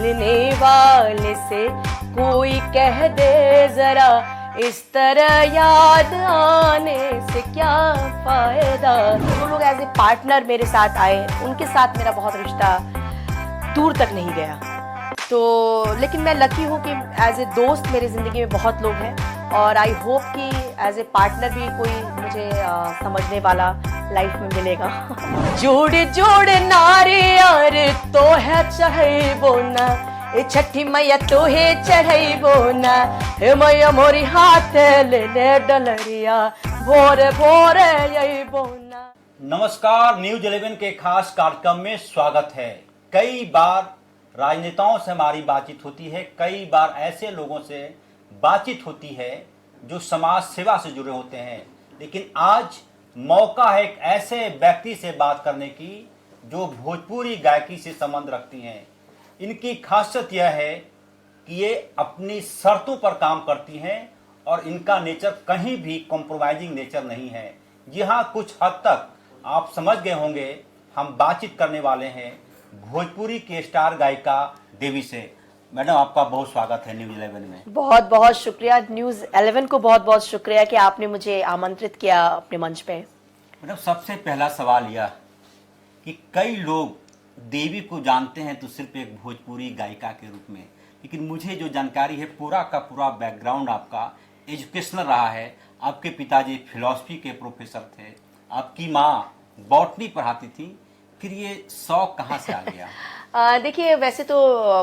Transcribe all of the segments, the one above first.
मिलने वाले से कोई कह दे जरा, इस तरह याद आने से क्या फायदा। वो लोग एज ए पार्टनर मेरे साथ आए, उनके साथ मेरा बहुत रिश्ता दूर तक नहीं गया। तो लेकिन मैं लकी हूँ कि एज ए दोस्त मेरी ज़िंदगी में बहुत लोग हैं, और आई होप कि एज ए पार्टनर भी कोई मुझे समझने वाला लाइफ में मिलेगा। जोड़े जोड़े नारे यार तो है चढ़े बोना, ए छठी मैया तो है चढ़ई बोना, हे मैया मोरी हाथ ले ले डलरिया, भोरे भोरे यही बोना। नमस्कार, न्यूज 11 के खास कार्यक्रम में स्वागत है। कई बार राजनेताओं से हमारी बातचीत होती है, कई बार ऐसे लोगों से बातचीत होती है जो समाज सेवा से जुड़े होते हैं, लेकिन आज मौका है एक ऐसे व्यक्ति से बात करने की जो भोजपुरी गायकी से संबंध रखती हैं। इनकी खासियत यह है कि ये अपनी शर्तों पर काम करती हैं और इनका नेचर कहीं भी कॉम्प्रोमाइजिंग नेचर नहीं है। जी हाँ, कुछ हद तक आप समझ गए होंगे। हम बातचीत करने वाले हैं भोजपुरी की स्टार गायिका देवी से। मैडम, आपका बहुत स्वागत है न्यूज 11 में। बहुत बहुत शुक्रिया न्यूज 11 को, बहुत बहुत शुक्रिया कि आपने मुझे आमंत्रित किया अपने मंच पे। मैडम, सबसे पहला सवाल यह कि कई लोग देवी को जानते हैं तो सिर्फ एक भोजपुरी गायिका के रूप में, लेकिन मुझे जो जानकारी है पूरा का पूरा बैकग्राउंड आपका एजुकेशनल रहा है। आपके पिताजी फिलॉसफी के प्रोफेसर थे, आपकी माँ बॉटनी पढ़ाती थी, फिर ये शौक कहाँ से आ गया? देखिए, वैसे तो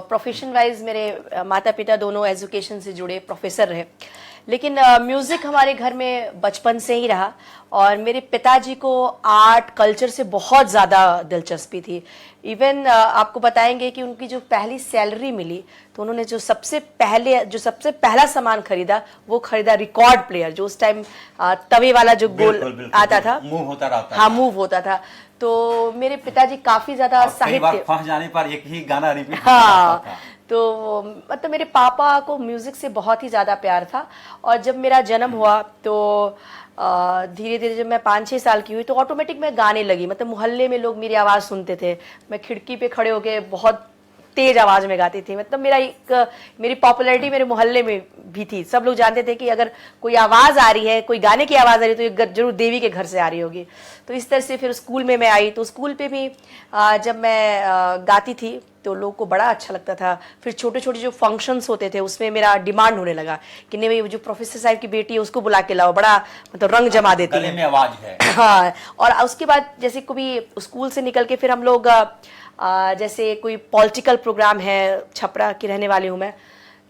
प्रोफेशन वाइज मेरे माता पिता दोनों एजुकेशन से जुड़े प्रोफेसर रहे, लेकिन म्यूजिक हमारे घर में बचपन से ही रहा, और मेरे पिताजी को आर्ट कल्चर से बहुत ज़्यादा दिलचस्पी थी। इवन आपको बताएंगे कि उनकी जो पहली सैलरी मिली तो उन्होंने जो सबसे पहला सामान खरीदा वो खरीदा रिकॉर्ड प्लेयर, जो उस टाइम तवे वाला जो गोल आता था, मूव होता रहता, हाँ मूव होता था। तो मेरे पिताजी काफी ज्यादा साहित्य, फंस जाने पर एक ही गाना रिपीट हाँ, तो मतलब मेरे पापा को म्यूजिक से बहुत ही ज्यादा प्यार था। और जब मेरा जन्म हुआ तो धीरे धीरे जब मैं 5-6 साल की हुई तो ऑटोमेटिक मैं गाने लगी। मतलब मोहल्ले में लोग मेरी आवाज़ सुनते थे, मैं खिड़की पे खड़े होके बहुत तेज आवाज में गाती थी। मतलब मेरी पॉपुलैरिटी मेरे मोहल्ले में भी थी। सब लोग जानते थे कि अगर कोई आवाज आ रही है, कोई गाने की आवाज आ रही है, तो ये जरूर देवी के घर से आ रही होगी। तो इस तरह से फिर स्कूल में मैं आई, तो स्कूल पे भी जब मैं गाती थी तो लोगों को बड़ा अच्छा लगता था। फिर छोटे छोटे जो फंक्शंस होते थे उसमें मेरा डिमांड होने लगा कि नहीं भाई, जो प्रोफेसर साहब की बेटी है उसको बुला के लाओ, बड़ा मतलब रंग जमा देती है, में आवाज है। हाँ। और उसके बाद जैसे कभी स्कूल से निकल के फिर हम लोग जैसे कोई पॉलिटिकल प्रोग्राम है, छपरा की रहने वाली हूँ मैं,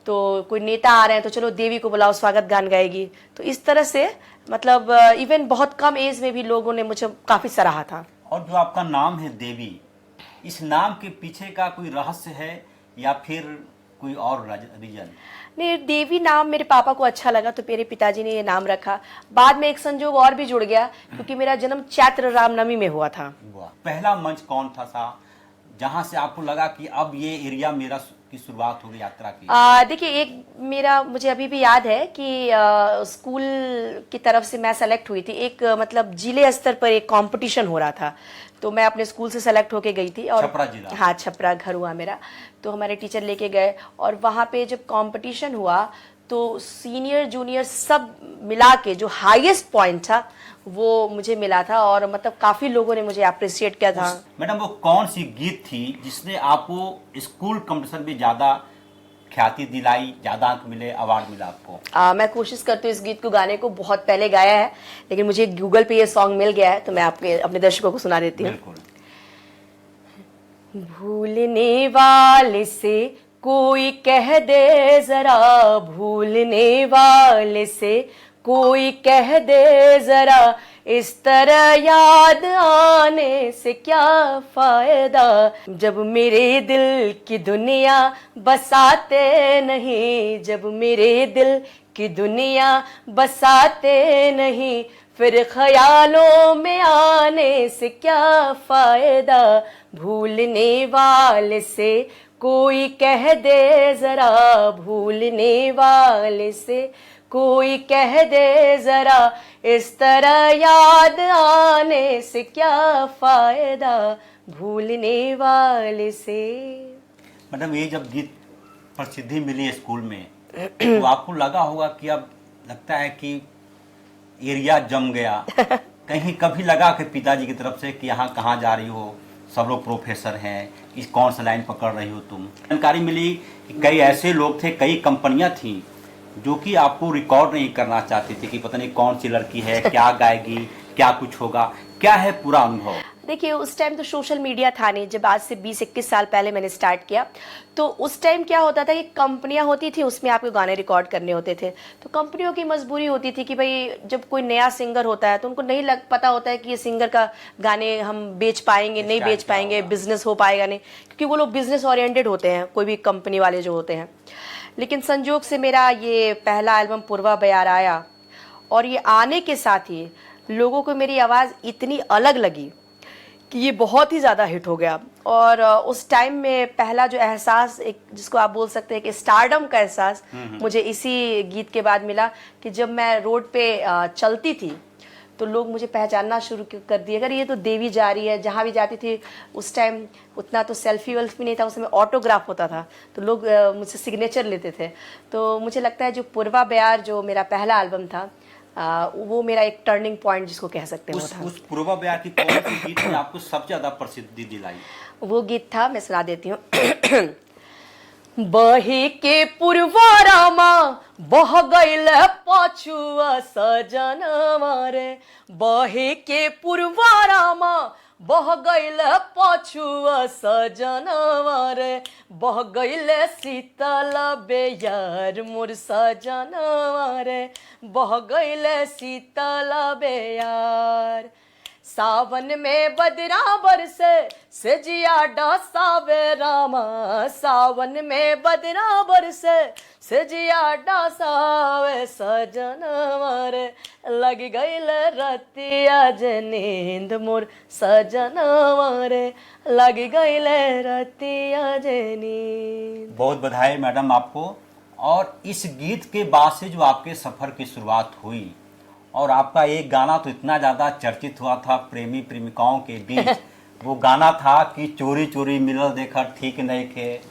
तो कोई नेता आ रहे हैं तो चलो देवी को बुलाओ, स्वागत गान गाएगी। तो इस तरह से मतलब इवन बहुत कम एज में भी लोगों ने मुझे काफी सराहा था। और जो आपका नाम है देवी, इस नाम के पीछे का कोई रहस्य है या फिर कोई और रीजन? नहीं, देवी नाम मेरे पापा को अच्छा लगा तो मेरे पिताजी ने ये नाम रखा। बाद में एक संजोग और भी जुड़ गया क्योंकि मेरा जन्म चैत्र रामनवमी में हुआ था। पहला मंच कौन था जहां से आपको लगा कि अब ये एरिया मेरा की शुरुआत होगी यात्रा की? देखिए, एक मुझे अभी भी याद है कि स्कूल की तरफ से मैं सेलेक्ट हुई थी। एक मतलब जिले स्तर पर एक कंपटीशन हो रहा था, तो मैं अपने स्कूल से सेलेक्ट होके गई थी। और छपरा जिला? हाँ, छपरा घर हुआ मेरा। तो हमारे टीचर लेके गए और वहाँ पे जब कंपटीशन हुआ तो सीनियर जूनियर सब मिला के जो हाईएस्ट पॉइंट था वो मुझे मिला था, और मतलब काफी लोगों ने मुझे अप्रिशिएट किया था। मैडम, वो कौन सी गीत थी जिसने आपको स्कूल कंपटीशन में ज्यादा ख्याति दिलाई, ज्यादा अंक मिले, अवार्ड मिला आपको? मैं कोशिश करती हूँ इस गीत को गाने को, बहुत पहले गाया है, लेकिन मुझे गूगल पे ये सॉन्ग मिल गया है तो मैं अपने दर्शकों को सुना देती हूँ। भूलने वाले से कोई कह दे जरा, भूलने वाले से कोई कह दे जरा, इस तरह याद आने से क्या फायदा। जब मेरे दिल की दुनिया बसाते नहीं, जब मेरे दिल की दुनिया बसाते नहीं, फिर ख्यालों में आने से क्या फायदा। भूलने वाले से कोई कह दे जरा, भूलने वाले से कोई कह दे जरा, इस तरह याद आने से क्या फायदा। भूलने वाले से। मैडम ये जब गीत प्रसिद्धि मिली स्कूल में तो आपको लगा होगा कि अब लगता है कि एरिया जम गया, कहीं कभी लगा कि पिताजी की तरफ से कि यहाँ कहाँ जा रही हो, सब लोग प्रोफेसर हैं, इस कौन सा लाइन पकड़ रही हो तुम? जानकारी मिली कि कई ऐसे लोग थे, कई कंपनियां थी जो कि आपको रिकॉर्ड नहीं करना चाहती थी कि पता नहीं कौन सी लड़की है, क्या गाएगी, क्या कुछ होगा। क्या है पूरा अनुभव? देखिए उस टाइम तो सोशल मीडिया था नहीं, जब आज से 20-21 साल पहले मैंने स्टार्ट किया तो उस टाइम क्या होता था कि कंपनियां होती थी, उसमें आपको गाने रिकॉर्ड करने होते थे। तो कंपनियों की मजबूरी होती थी कि भाई जब कोई नया सिंगर होता है तो उनको नहीं पता होता है कि ये सिंगर का गाने हम बेच पाएंगे नहीं बेच पाएंगे, बिजनेस हो पाएगा नहीं, क्योंकि वो लोग बिजनेस ओरिएंटेड होते हैं कोई भी कंपनी वाले जो होते हैं। लेकिन संजोग से मेरा ये पहला एल्बम पूर्वा बयार आया और ये आने के साथ ही लोगों को मेरी आवाज़ इतनी अलग लगी कि ये बहुत ही ज़्यादा हिट हो गया। और उस टाइम में पहला जो एहसास, एक जिसको आप बोल सकते हैं कि स्टारडम का एहसास, मुझे इसी गीत के बाद मिला कि जब मैं रोड पे चलती थी तो लोग मुझे पहचानना शुरू कर दिए, अगर ये तो देवी जा रही है। जहाँ भी जाती थी उस टाइम उतना तो सेल्फी वेल्फी नहीं था, उस समय ऑटोग्राफ होता था, तो लोग मुझसे सिग्नेचर लेते थे। तो मुझे लगता है जो पूर्वा बयार जो मेरा पहला एल्बम था वो मेरा एक टर्निंग पॉइंट जिसको कह सकते हैं वो था। उस पूर्वा बयार की कौन सी गीत ने आपको सबसे ज्यादा प्रसिद्धि दिलाई? वो गीत था, मैं सुना देती हूँ। बही के पुरवारामा बह गईल पछुआ सजनवा रे, बही के पुरवारामा बह गईल पछुआ सजनवा रे, बह गईल शीतल बेयार मोर सजनवा रे, बह गईल शीतल बेयार। सावन में बदरा बरसे सजिया डासावे रामा, सावन में बदरा बरसे सजिया डासावे सजनवा रे, लग गईल रतिया जे नींद मोर सजनवा रे, लग गईल रतिया जे नींद। बहुत बधाई मैडम आपको। और इस गीत के बाद से जो आपके सफर की शुरुआत हुई और आपका एक गाना तो इतना ज़्यादा चर्चित हुआ था प्रेमी प्रेमिकाओं के बीच, वो गाना था कि चोरी चोरी मिलल देखा ठीक नहीं खे,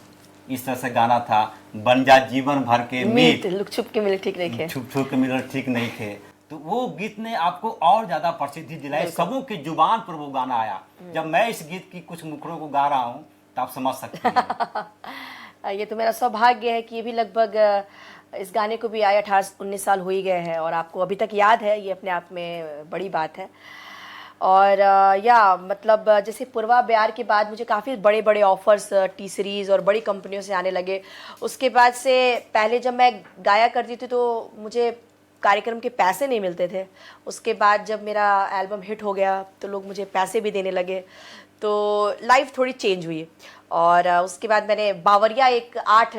इस तरह से गाना था, बन जा जीवन भर के मीत, लुक छुप के मिले ठीक नहीं खे, छुप छुप के मिलल ठीक नहीं खे। तो वो गीत ने आपको और ज़्यादा प्रसिद्धि दिलाई, सबों की जुबान पर वो गाना आया। जब मैं इस गीत की कुछ मुखड़ों को गा रहा हूँ तो आप समझ सकते हैं। ये तो मेरा सौभाग्य है कि ये भी लगभग इस गाने को भी आए 18-19 साल हो ही गए हैं और आपको अभी तक याद है, ये अपने आप में बड़ी बात है। और या मतलब जैसे पूर्वा बयार के बाद मुझे काफ़ी बड़े बड़े ऑफर्स टी सीरीज़ और बड़ी कंपनियों से आने लगे। उसके बाद से पहले जब मैं गाया करती थी तो मुझे कार्यक्रम के पैसे नहीं मिलते थे, उसके बाद जब मेरा एल्बम हिट हो गया तो लोग मुझे पैसे भी देने लगे, तो लाइफ थोड़ी चेंज हुई। और उसके बाद मैंने बावरिया एक 8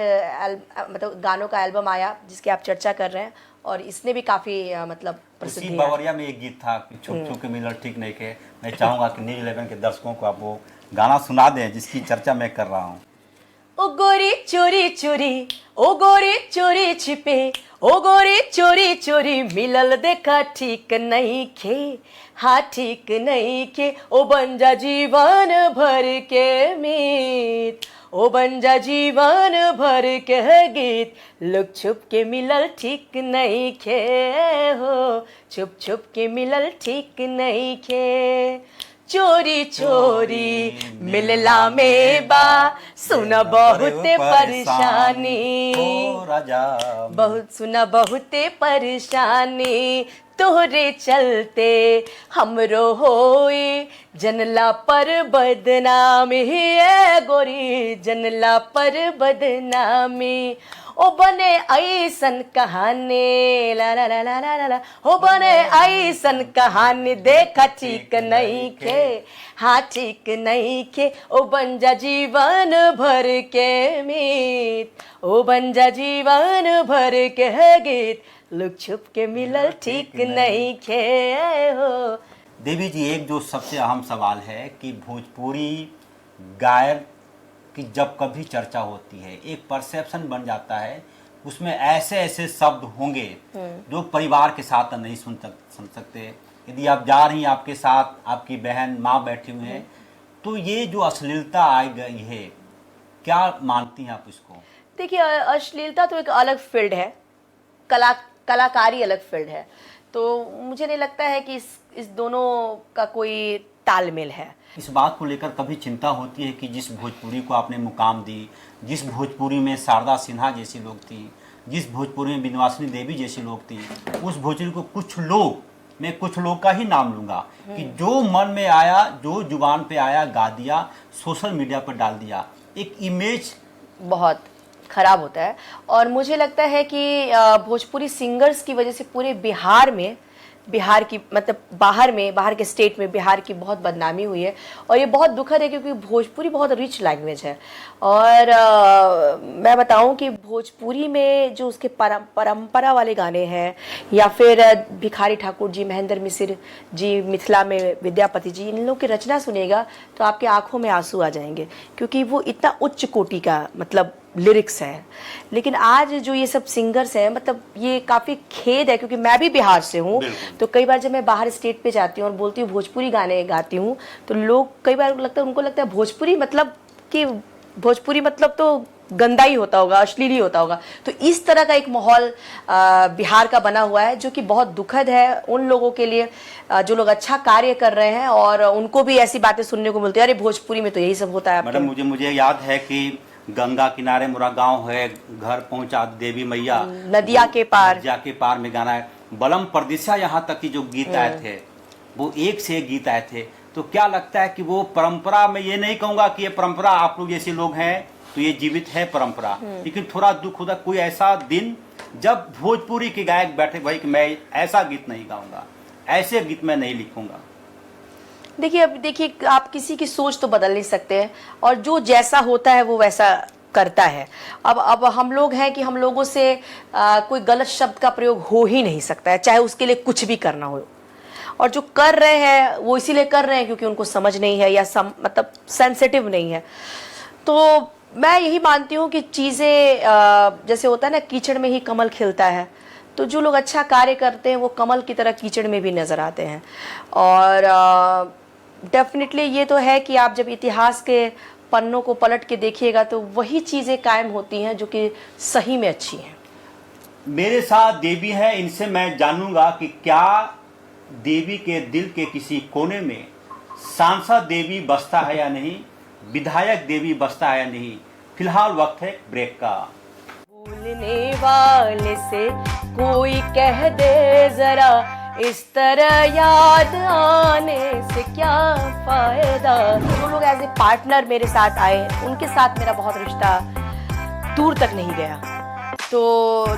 मतलब गानों का एल्बम आया जिसकी आप चर्चा कर रहे हैं, और इसने भी काफ़ी मतलब प्रसिद्धि। बावरिया में एक गीत था कि छुप छुप के मिलल ठीक नहीं के। मैं चाहूँगा कि न्यूज़ 11 के दर्शकों को आप वो गाना सुना दें जिसकी चर्चा मैं कर रहा हूँ। ओ गोरी चोरी चोरी, ओ गोरी चोरी छिपे, ओ गोरी चोरी चोरी मिलल देखा ठीक नहीं खे, हाँ ठीक नहीं खे, ओ बन जा जीवन भर के मीत, ओ बन जा जीवन भर के गीत, लुक छुप के मिलल ठीक नहीं खे हो, छुप छुप के मिलल ठीक नहीं खे। चोरी चोरी मिलला में बा सुना बहुते परेशानी, बहुत सुना बहुते परेशानी, तोहरे चलते हमरो होई जनला पर बदनामी, है गोरी जनला पर बदनामी, ओ बने ऐसन कहानी ला ला ला ला ला ला, ओ बने ऐसन कहानी देखा ठीक नहीं खे, हाँ ठीक नहीं खे, ओ बन जा जीवन भर के मीत, ओ बन जा जीवन भर के गीत, लुक छुप के मिलल ठीक नहीं खे हो। देवी जी, एक जो सबसे अहम सवाल है कि भोजपुरी गायक की जब कभी चर्चा होती है एक परसेप्शन बन जाता है, उसमें ऐसे ऐसे शब्द होंगे जो परिवार के साथ नहीं सुन सकते। यदि आप जा रही हैं, आपके साथ आपकी बहन माँ बैठी हुई है, तो ये जो अश्लीलता आ गई है, क्या मानती हैं आप इसको? देखिए, अश्लीलता तो एक अलग फील्ड है, कलाकारी अलग फील्ड है। तो मुझे नहीं लगता है कि इस दोनों का कोई तालमेल है। इस बात को लेकर कभी चिंता होती है कि जिस भोजपुरी को आपने मुकाम दी, जिस भोजपुरी में शारदा सिन्हा जैसी लोग थी, जिस भोजपुरी में विंध्यवासिनी देवी जैसी लोग थी, उस भोजपुरी को कुछ लोग, मैं कुछ लोग का ही नाम लूंगा, कि जो मन में आया, जो जुबान पे आया गा दिया, सोशल मीडिया पर डाल दिया, एक इमेज बहुत खराब होता है। और मुझे लगता है कि भोजपुरी सिंगर्स की वजह से पूरे बिहार की मतलब बाहर के स्टेट में बिहार की बहुत बदनामी हुई है। और ये बहुत दुखद है क्योंकि भोजपुरी बहुत रिच लैंग्वेज है। और मैं बताऊं कि भोजपुरी में जो उसके परंपरा वाले गाने हैं, या फिर भिखारी ठाकुर जी, महेंद्र मिश्र जी, मिथिला में विद्यापति जी, इन लोग की रचना सुनेगा तो आपकी आंखों में आंसू आ जाएंगे, क्योंकि वो इतना उच्च कोटि का मतलब लिरिक्स है। लेकिन आज जो ये सब सिंगर्स हैं, मतलब ये काफ़ी खेद है, क्योंकि मैं भी बिहार से हूँ। तो कई बार जब मैं बाहर स्टेट पे जाती हूँ और बोलती हूँ भोजपुरी गाने गाती हूँ, तो लोग कई बार उनको लगता है भोजपुरी मतलब तो गंदा ही होता होगा, अश्लील ही होता होगा। तो इस तरह का एक माहौल बिहार का बना हुआ है, जो कि बहुत दुखद है उन लोगों के लिए जो लोग अच्छा कार्य कर रहे हैं और उनको भी ऐसी बातें सुनने को मिलती है, अरे भोजपुरी में तो यही सब होता है। मैडम, मुझे याद है कि गंगा किनारे मोरा गांव है, घर पहुंचा देवी मैया, नदिया के पार में गाना है, बलम परदिशा, यहाँ तक कि जो गीत आए थे वो एक से एक गीत आए थे। तो क्या लगता है कि वो परंपरा, मैं ये नहीं कहूंगा कि ये परंपरा आप लोग जैसे लोग हैं तो ये जीवित है परंपरा, लेकिन थोड़ा दुख होता कोई ऐसा दिन जब भोजपुरी के गायक बैठे भाई कि मैं ऐसा गीत नहीं गाऊंगा, ऐसे गीत मैं नहीं लिखूंगा। देखिए आप किसी की सोच तो बदल नहीं सकते हैं, और जो जैसा होता है वो वैसा करता है। अब हम लोग हैं कि हम लोगों से कोई गलत शब्द का प्रयोग हो ही नहीं सकता है, चाहे उसके लिए कुछ भी करना हो। और जो कर रहे हैं वो इसीलिए कर रहे हैं क्योंकि उनको समझ नहीं है, या मतलब सेंसिटिव नहीं है। तो मैं यही मानती हूँ कि चीज़ें जैसे होता है ना, कीचड़ में ही कमल खिलता है। तो जो लोग अच्छा कार्य करते हैं वो कमल की तरह कीचड़ में भी नज़र आते हैं। और डेफिनेटली ये तो है कि आप जब इतिहास के पन्नों को पलट के देखिएगा तो वही चीज़ें कायम होती हैं जो कि सही में अच्छी हैं। मेरे साथ देवी है, इनसे मैं जानूंगा कि क्या देवी के दिल के किसी कोने में सांसद देवी बसता है या नहीं, विधायक देवी बसता है या नहीं। फिलहाल वक्त है ब्रेक का। भूलने वाले से कोई कह दे जरा, इस तरह याद आने से क्या फायदा। जो लोग एज ए पार्टनर मेरे साथ आए, उनके साथ मेरा बहुत रिश्ता दूर तक नहीं गया। तो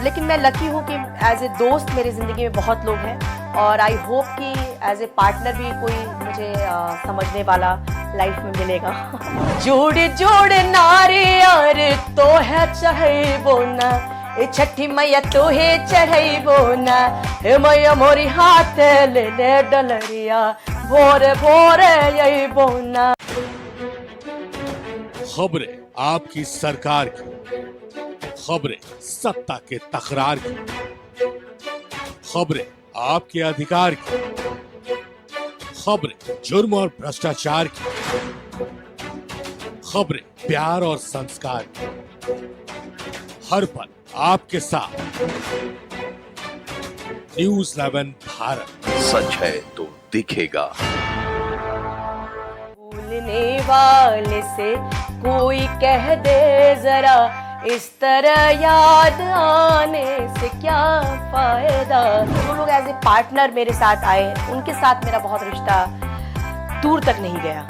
लेकिन मैं लकी हूँ कि एज ए दोस्त मेरी ज़िंदगी में बहुत लोग हैं, और आई होप कि एज ए पार्टनर भी कोई मुझे समझने वाला लाइफ में मिलेगा। जोड़े जोड़े नारे यार तो है चढ़े बोना, ए छठी मैया तो है चढ़ई बोना, हे मैया मोरी हाथ ले ले डलरिया, भोरे भोरे यही बोना। खबरें आपकी सरकार की, खबरें सत्ता के तकरार की, खबरें आपके अधिकार की, खबरें जुर्म और भ्रष्टाचार की, खबरें प्यार और संस्कार की, हर पल आपके साथ। न्यूज़ 11 भारत, सच है तो दिखेगा। भूलने वाले से कोई कह दे जरा, इस तरह याद आने से क्या फायदा। जो लोग एज ए पार्टनर मेरे साथ आए, उनके साथ मेरा बहुत रिश्ता दूर तक नहीं गया।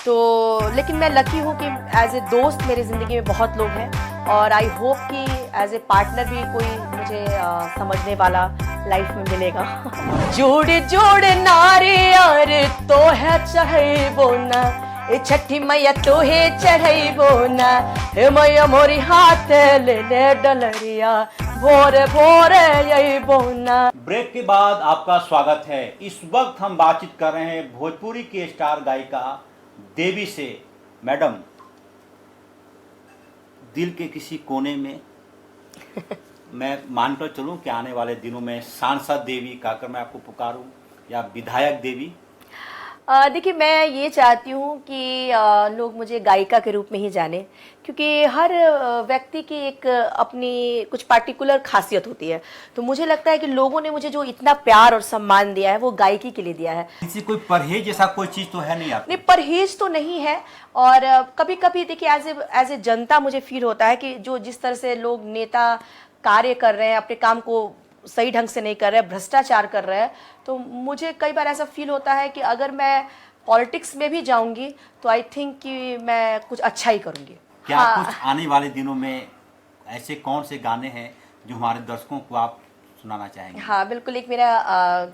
तो लेकिन मैं लकी हूँ कि एज ए दोस्त मेरी ज़िंदगी में बहुत लोग हैं, और आई होप कि एज ए पार्टनर भी कोई मुझे समझने वाला लाइफ में मिलेगा। जोड़े जोड़े नारे यार तो है चढ़ई बोना, ए छठी मैया तो है चढ़ई बोना, हे मैया मोरी हाथ ले ले डलरिया, भोरे भोरे यही बोना। ब्रेक के बाद आपका स्वागत है। इस वक्त हम बातचीत कर रहे हैं भोजपुरी की स्टार गायिका देवी से। मैडम, दिल के किसी कोने में मैं मानकर चलूं कि आने वाले दिनों में सांसद देवी कहकर मैं आपको पुकारूं, या विधायक देवी? देखिए, मैं ये चाहती हूँ कि लोग मुझे गायिका के रूप में ही जाने, क्योंकि हर व्यक्ति की एक अपनी कुछ पार्टिकुलर खासियत होती है। तो मुझे लगता है कि लोगों ने मुझे जो इतना प्यार और सम्मान दिया है वो गायकी के लिए दिया है। किसी कोई परहेज जैसा कोई चीज तो है नहीं आपको? नहीं, परहेज तो नहीं है। और कभी कभी देखिए, एज ए जनता मुझे फील होता है कि जो जिस तरह से लोग नेता कार्य कर रहे हैं, अपने काम को सही ढंग से नहीं कर रहे हैं, भ्रष्टाचार कर रहे हैं, तो मुझे कई बार ऐसा फील होता है कि अगर मैं पॉलिटिक्स में भी जाऊंगी तो आई थिंक कि मैं कुछ अच्छा ही करूंगी। क्या हाँ। कुछ आने वाले दिनों में ऐसे कौन से गाने हैं जो हमारे दर्शकों को आप सुनाना चाहेंगे? हाँ बिल्कुल, एक मेरा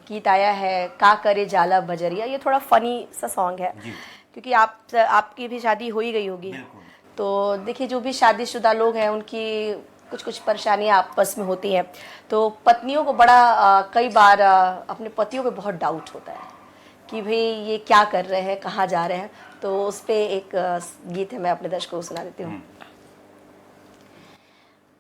गीत आया है का करे जाला बजरिया। ये थोड़ा फनी सा सॉन्ग है, जी। क्योंकि आपकी भी शादी हो ही गई होगी। बिल्कुल। तो देखिए, जो भी शादीशुदा लोग हैं उनकी कुछ कुछ परेशानियां आपस में होती हैं। तो पत्नियों को बड़ा कई बार अपने पतियों पे बहुत डाउट होता है कि भाई ये क्या कर रहे हैं, कहाँ जा रहे हैं। तो उस पे एक गीत है, मैं अपने दर्शकों को सुना देती हूँ।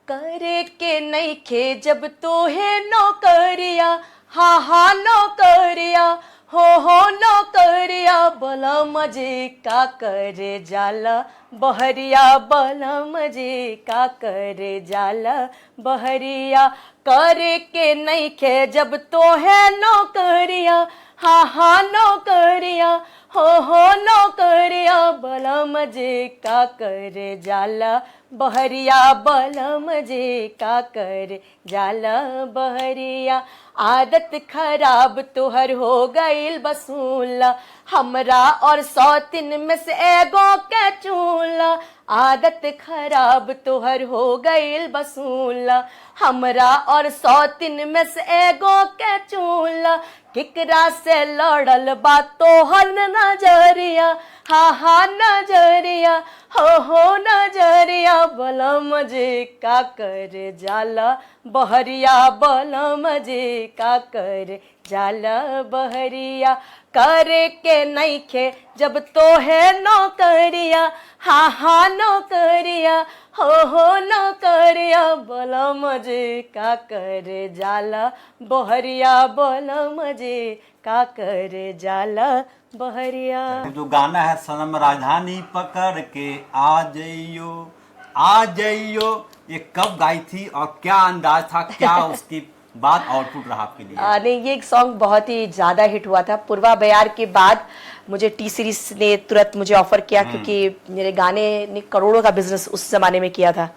करे के नहीं खे जब तो है नौकरिया, हाँ हाँ नौकरिया, हो नौकरिया, बला मजे का करे जाला बहरिया, बला मजे का करे जाला बहरिया। करे के नहीं खे जब तो है नौकरिया, हाँ हाँ नौकरिया, हो नौकरिया, बला मजे का करे जाला बहरिया, बला मजे का करे जाला बहरिया। आदत खराब तोहर हो गईल बसूला, हमरा और सौतिन में से एगो के चूला। आदत खराब तोहर हो गईल बसूला, हमरा और सौतिन में से एगो के चूला। किकरा से लड़ल बा तोहर नजरिया, हाँ हाँ नजरिया, हो नजरिया, बला मजे का करे जाला बहरिया, बला मजे का करे जाला बहरिया। करे के नहीं खे जब तो है नौकरिया, हाँ हाँ नौकरिया, हो नौकरिया, बला मजे का करे जाला बहरिया, बला मजे का करे जाला बहरिया। जो गाना है सनम राजधानी पकड़ के आ जाइयो आ जाइयो, ये कब गाई थी और क्या अंदाज था, क्या उसकी बाद आउटपुट रहा आपके लिए? नहीं, ये एक सॉन्ग बहुत ही ज़्यादा हिट हुआ था। पूर्वा बयार के बाद मुझे टी सीरीज ने तुरंत मुझे ऑफर किया, क्योंकि मेरे गाने ने करोड़ों का बिजनेस उस जमाने में किया था।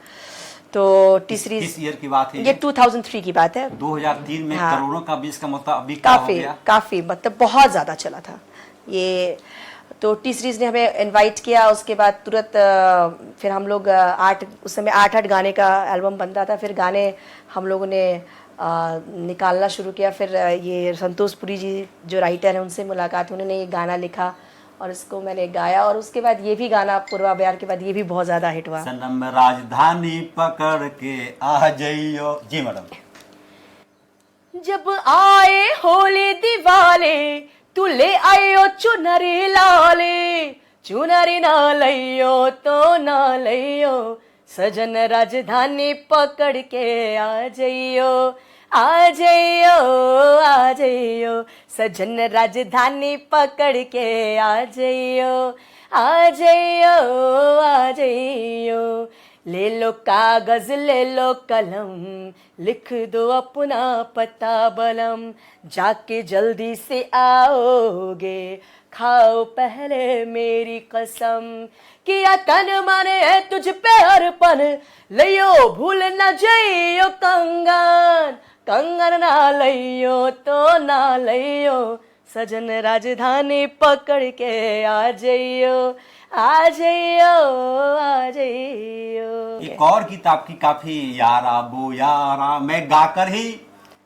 तो टी सीरीज किस ईयर की बात है ये 2003 की बात है। 2003 में। हाँ। करोड़ों का बीज का मतलब अभी क्या हो गया? काफी मतलब बहुत ज़्यादा चला था ये। तो टी सीरीज ने हमें इनवाइट किया, उसके बाद तुरंत फिर हम लोग उस समय 8 गाने का एल्बम बनता था। फिर गाने हम लोगों ने निकालना शुरू किया। फिर ये संतोष पुरी जी जो राइटर हैं उनसे मुलाकात, उन्होंने ये गाना लिखा और इसको मैंने गाया। और उसके बाद ये भी गाना पूर्वा बयार के बाद ये भी बहुत ज़्यादा हिट हुआ। सनम राजधानी पकड़ के आ जाइयो। जी मैडम। जब आए होली दिवाले तू ले आयो चुनरी लाले, चुनरी ना लइयो तो ना लइयो, सजन राजधानी पकड़ के आ जाइयो आ जाइयो आ जाइयो, सजन राजधानी पकड़ के आ जाइयो आ जाइयो आ जाइयो। ले लो कागज ले लो कलम, लिख दो अपना पता बलम, जाके जल्दी से आओगे, खाओ पहले मेरी कसम, किया तन मन है तुझ पे अर्पण, लियो भूल न जाइयो कंगन, कंगन ना लियो तो ना लियो, सजन राजधानी पकड़ के आ जाइयो आ जाइयो आ जाइयो। एक और गीत आपकी काफी यारा बो यारा मैं गाकर ही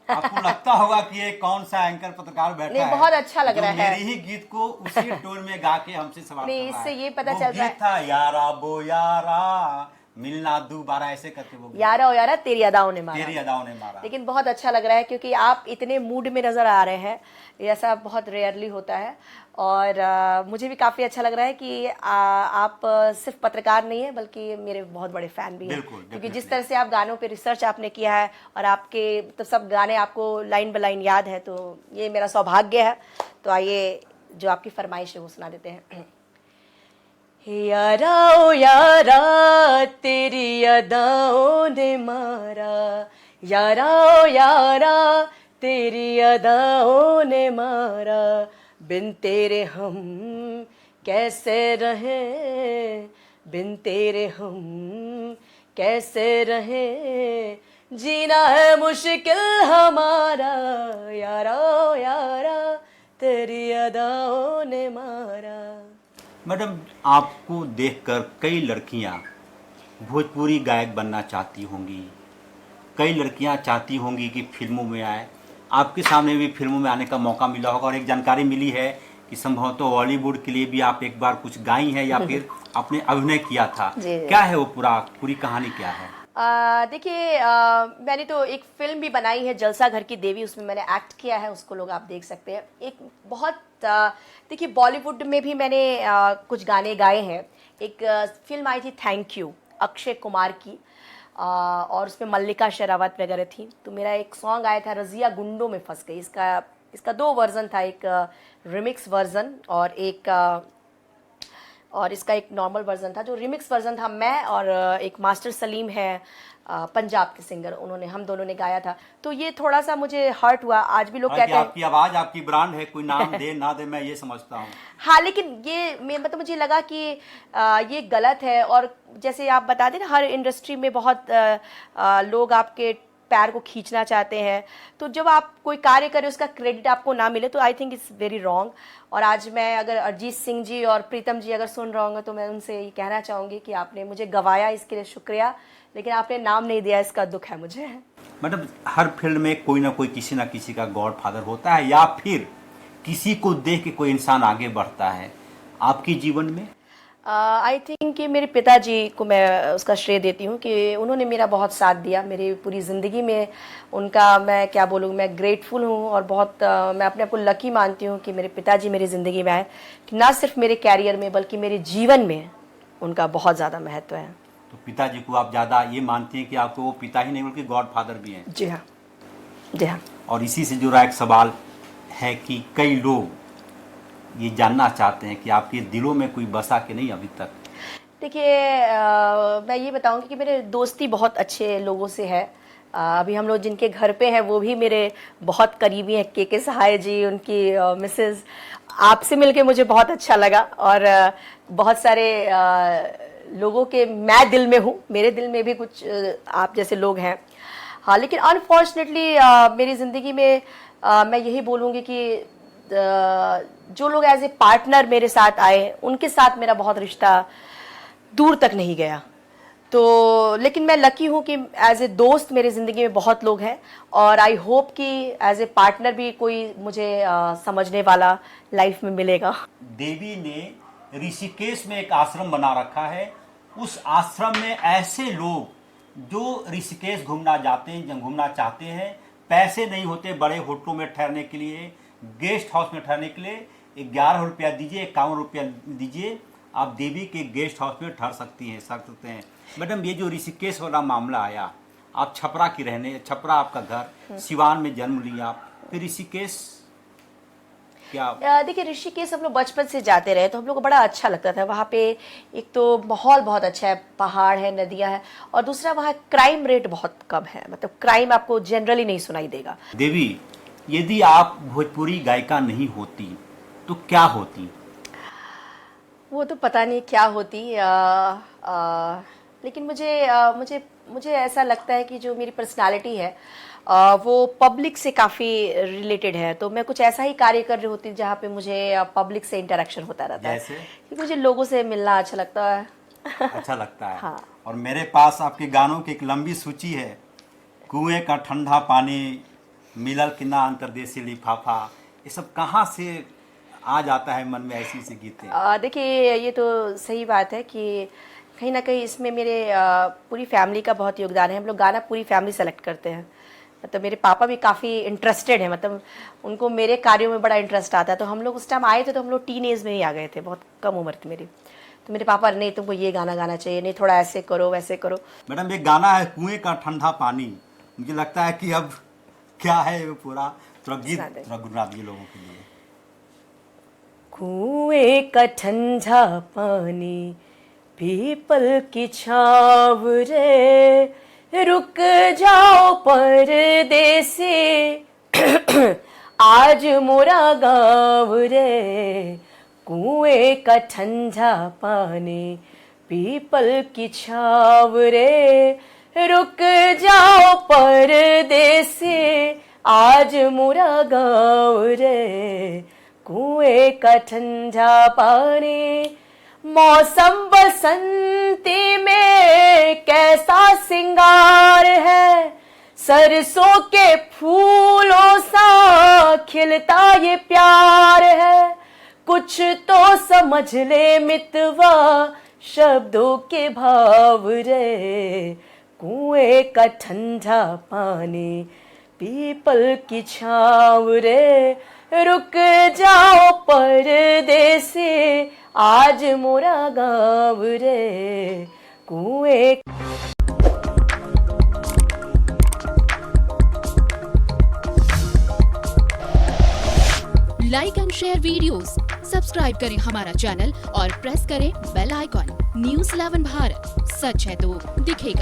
आपको लगता होगा कि ये कौन सा एंकर पत्रकार बैठा नहीं, है, बहुत अच्छा लग जो रहा है। मेरे ही गीत को उसी टोन में गा के हमसे सवाल नहीं, कर रहा इससे है। ये पता वो चल रहा गीत था यारा बो यारा मिलना दोबारा, ऐसे करके वो गीत। यारा ओ यारा तेरी अदाओं ने मारा। तेरी अदाओं ने मारा। लेकिन बहुत अच्छा लग रहा है क्योंकि आप इतने मूड में नज़र आ रहे हैं, ऐसा बहुत रेयरली होता है। और मुझे भी काफ़ी अच्छा लग रहा है कि आप सिर्फ पत्रकार नहीं है बल्कि मेरे बहुत बड़े फ़ैन भी हैं। बिल्कुल, क्योंकि जिस तरह से आप गानों पे रिसर्च आपने किया है और आपके तो सब गाने आपको लाइन बाय लाइन याद है, तो ये मेरा सौभाग्य है। तो आइए जो आपकी फरमाइश है वो सुना देते हैं। यारा ओ यारा तेरी अदाओं ने मारा, यारा ओ यारा तेरी अदाओं ने मारा, बिन तेरे हम कैसे रहे, बिन तेरे हम कैसे रहे, जीना है मुश्किल हमारा, यारा ओ यारा तेरी अदाओं ने मारा। मैडम, आपको देखकर कई लड़कियां भोजपुरी गायक बनना चाहती होंगी, कई लड़कियां चाहती होंगी कि फिल्मों में आए। आपके सामने भी फिल्मों में आने का मौका मिला होगा और एक जानकारी मिली है कि संभवतः बॉलीवुड के लिए भी आप एक बार कुछ गाई हैं या फिर आपने अभिनय किया था। क्या है वो पूरी कहानी क्या है? देखिए, मैंने तो एक फिल्म भी बनाई है जलसा घर की देवी, उसमें मैंने एक्ट किया है, उसको लोग आप देख सकते हैं। एक बहुत देखिए बॉलीवुड में भी मैंने कुछ गाने गाए हैं। एक फिल्म आई थी थैंक यू, अक्षय कुमार की, और उसमें मल्लिका शेरावत वगैरह थी। तो मेरा एक सॉन्ग आया था रज़िया गुंडों में फंस गई। इसका 2 वर्जन था, एक रिमिक्स वर्जन और इसका एक नॉर्मल वर्जन था। जो रिमिक्स वर्जन था मैं और एक मास्टर सलीम है पंजाब के सिंगर, हम दोनों ने गाया था। तो ये थोड़ा सा मुझे हर्ट हुआ। आज भी लोग कहते हैं आपकी आवाज आपकी ब्रांड है, कोई नाम दे ना दे मैं ये समझता हूँ। हाँ, लेकिन ये मतलब मुझे लगा कि ये गलत है। और जैसे आप बता दें ना, हर इंडस्ट्री में बहुत लोग आपके पैर को खींचना चाहते हैं। तो जब आप कोई कार्य करें उसका क्रेडिट आपको ना मिले तो I think it's very wrong. और आज मैं अगर अरिजीत सिंह जी और प्रीतम जी अगर सुन रहा होंगे तो मैं उनसे ये कहना चाहूँगी कि आपने मुझे गवाया, इसके लिए शुक्रिया, लेकिन आपने नाम नहीं दिया, इसका दुख है मुझे। मतलब हर फील्ड में कोई ना कोई किसी ना किसी का गॉडफादर होता है या फिर किसी को देख के कोई इंसान आगे बढ़ता है। आपके जीवन में आई थिंक कि मेरे पिताजी को मैं उसका श्रेय देती हूँ कि उन्होंने मेरा बहुत साथ दिया मेरी पूरी ज़िंदगी में। उनका मैं क्या बोलूँ, मैं ग्रेटफुल हूँ और बहुत मैं अपने आप को लकी मानती हूँ कि मेरे पिताजी मेरी ज़िंदगी में आए, कि ना सिर्फ मेरे कैरियर में बल्कि मेरे जीवन में उनका बहुत ज़्यादा महत्व है। तो पिताजी को आप ज़्यादा ये मानती हैं कि आपको वो पिता ही नहीं बल्कि गॉडफादर भी हैं? जी हाँ, जी हाँ। और इसी से जुड़ा एक सवाल है कि कई लोग ये जानना चाहते हैं कि आपके दिलों में कोई बसा कि नहीं अभी तक? देखिए, मैं ये बताऊंगी कि मेरे दोस्ती बहुत अच्छे लोगों से है। अभी हम लोग जिनके घर पे हैं वो भी मेरे बहुत करीबी हैं। के सहाय जी, उनकी मिसेस। आपसे मिलके मुझे बहुत अच्छा लगा और बहुत सारे लोगों के मैं दिल में हूँ, मेरे दिल में भी कुछ आप जैसे लोग हैं। हाँ, लेकिन अनफॉर्चुनेटली मेरी ज़िंदगी में मैं यही बोलूँगी कि जो लोग एज ए पार्टनर मेरे साथ आए उनके साथ मेरा बहुत रिश्ता दूर तक नहीं गया। तो लेकिन मैं लकी हूँ कि एज ए दोस्त मेरी ज़िंदगी में बहुत लोग हैं और आई होप कि एज ए पार्टनर भी कोई मुझे समझने वाला लाइफ में मिलेगा। देवी ने ऋषिकेश में एक आश्रम बना रखा है। उस आश्रम में ऐसे लोग जो ऋषिकेश घूमना चाहते हैं, पैसे नहीं होते बड़े होटलों में ठहरने के लिए, गेस्ट हाउस में ठहरने के लिए 11 रुपया दीजिए, 51 रुपया दीजिए, आप देवी के गेस्ट हाउस में ठहर सकते हैं। मैडम, ये जो ऋषिकेश वाला मामला आया, आप छपरा की छपरा आपका घर, सिवान में जन्म लिया, फिर ऋषिकेश क्या? देखिए, ऋषिकेश हम लोग बचपन से जाते रहे तो हम लोग को बड़ा अच्छा लगता था। वहाँ पे एक तो माहौल बहुत अच्छा है, पहाड़ है, नदियाँ हैं, और दूसरा वहाँ क्राइम रेट बहुत कम है। मतलब क्राइम आपको जनरली नहीं सुनाई देगा। देवी, यदि आप भोजपुरी गायिका नहीं होती तो क्या होती? वो तो पता नहीं क्या होती। लेकिन मुझे ऐसा लगता है कि जो मेरी पर्सनालिटी है वो पब्लिक से काफ़ी रिलेटेड है। तो मैं कुछ ऐसा ही कार्य कर रही होती जहाँ पे मुझे पब्लिक से इंटरेक्शन होता रहता है। कि मुझे लोगों से मिलना अच्छा लगता है। अच्छा लगता है। हाँ। और मेरे पास आपके गानों की एक लंबी सूची है। कुएं का ठंडा पानी, मिलल किना अंतरदेशी लिफाफा, ये सब कहाँ से आ जाता है मन में ऐसी सी गीतें? देखिए, ये तो सही बात है कि कहीं ना कहीं इसमें मेरे पूरी फैमिली का बहुत योगदान है। हम लोग गाना पूरी फैमिली सेलेक्ट करते हैं। मतलब मेरे पापा भी काफ़ी इंटरेस्टेड हैं, मतलब उनको मेरे कार्यों में बड़ा इंटरेस्ट आता है। तो हम लोग उस टाइम आए थे तो हम लोग टीन एज में ही आ गए थे, बहुत कम उम्र थी मेरी। तो मेरे पापा, नहीं तुमको ये गाना गाना चाहिए, नहीं थोड़ा ऐसे करो वैसे करो। मैडम, एक गाना है कुएं का ठंडा पानी, मुझे लगता है कि अब क्या है वो पूरा गीत गुनगुना दिए लोगों के लिए। कुएं का ठंडा पानी पीपल की छाव रे, रुक जाओ परदेसी आज मोरा गाँव रे। कुएं का ठंडा पानी पीपल की छाव रे, रुक जाओ परदेसी आज मोरा गाँव रे। कुएं का ठंडा पानी। मौसम बसंती में कैसा सिंगार है, सरसों के फूलों सा खिलता ये प्यार है। कुछ तो समझ ले मितवा शब्दों के भाव रे। कुएं का ठंडा पानी पीपल की छाव रे, रुक जाओ परदेसी आज मोरा गाँव रे। कुएं like and share videos, subscribe करें हमारा चैनल और प्रेस करें बेल आइकॉन। न्यूज़ 11 भारत, सच है तो दिखेगा।